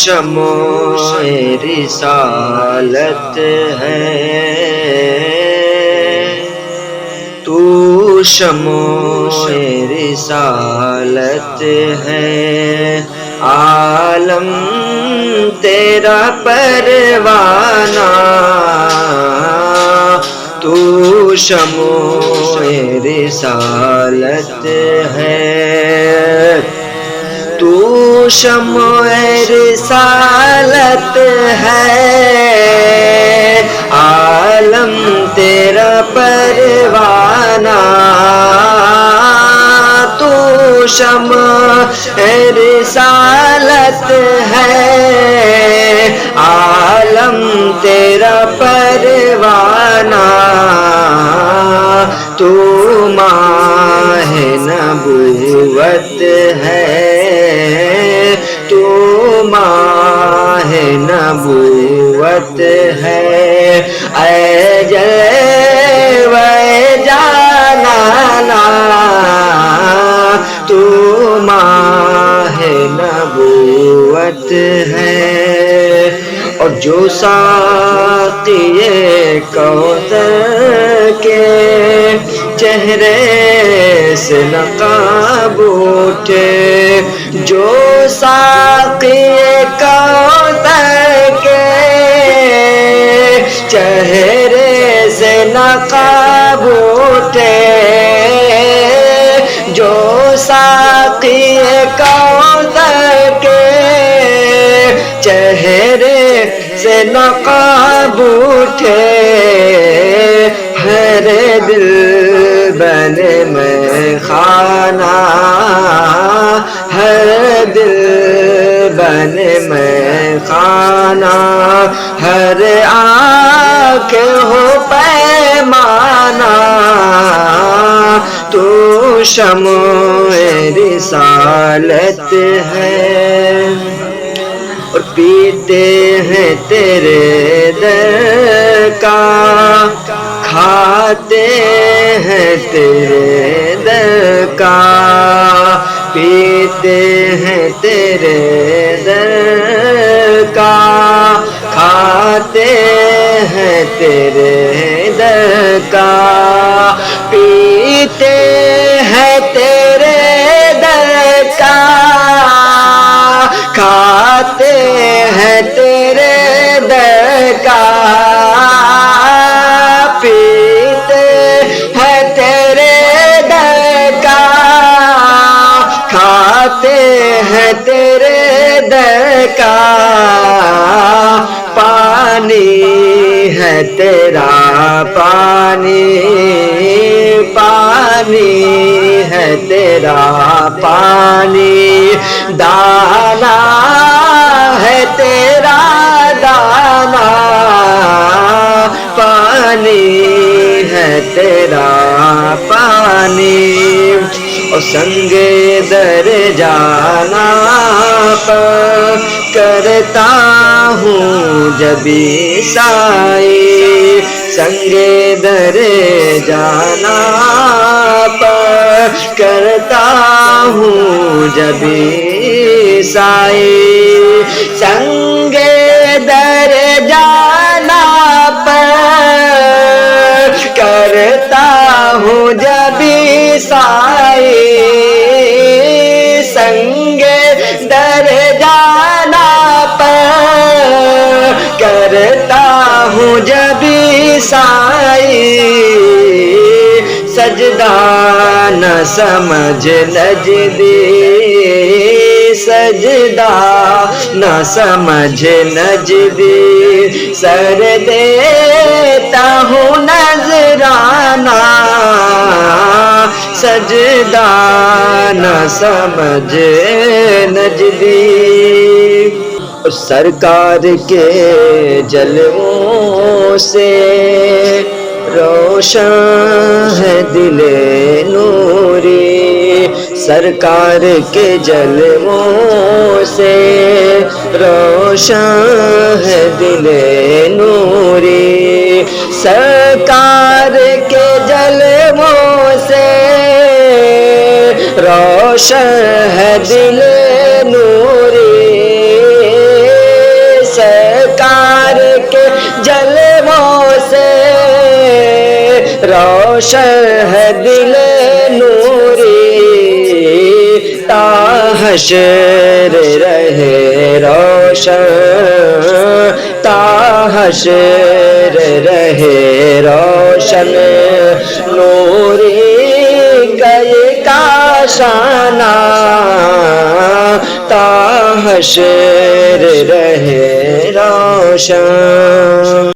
شمع رسالت ہے، تو شمع رسالت ہے، عالم تیرا پروانہ، تو شمع رسالت ہے، تو شمع رسالت ہے، عالم تیرا پروانہ، تو شمع رسالت ہے، عالم تیرا پروانہ، تو ماہ نبوت ہے، تو ماہ نبوت ہے، اے جلوہ جانانا، تو ماہ نبوت ہے، اور جو ساقی کوثر کے چہرے سے نقاب اٹھے، جو ساقی کوثر کے چہرے سے نقاب اٹھے، جو ساقی کوثر کے چہرے سے نقاب اٹھے، ہر دل بنے میں خانہ، ہر دل بنے میں خانہ، ہر آنکھ ہو پیمانہ، تو شمع رسالت ہے، اور پیتے ہیں تیرے در کا، کھاتے ہیں تیرے در کا، پیتے ہیں تیرے در کا، کھاتے ہیں تیرے در کا، پیتے ہیں تیرے در کا، کھاتے ہیں تیرے در کا، پیتے ہیں تیرے در کا، کھاتے ہیں تیرے در کا، پانی ہے تیرا پانی، پانی ہے تیرا پانی، دانا ہے تیرا دانا، پانی ہے تیرا پانی، اور سنگ در جانا پر کرتا ہوں جبھی سائی، سنگ در جانا پر کرتا ہوں جبھی سائی، سنگ در جانا پر کرتا ہوں جبھی سائی، سنگ در جانا پر کرتا ہوں جبھی سائی، سجدہ نہ سمجھ نجدی، سجدہ نہ سمجھ نجدی، سر دیتا ہوں نذرانہ، سجدہ نہ سمجھ نجدی، سرکار کے جلووں سے روشن ہے دل نوری، سرکار کے جلووں سے روشن ہے دل نوری، سرکار کے جلووں سے روشن ہے دل نوری، روشن ہے دل نوری تا حشر رہے روشن تا حشر رہے روشن نوری گئے کاشانہ تا حشر رہے روشن.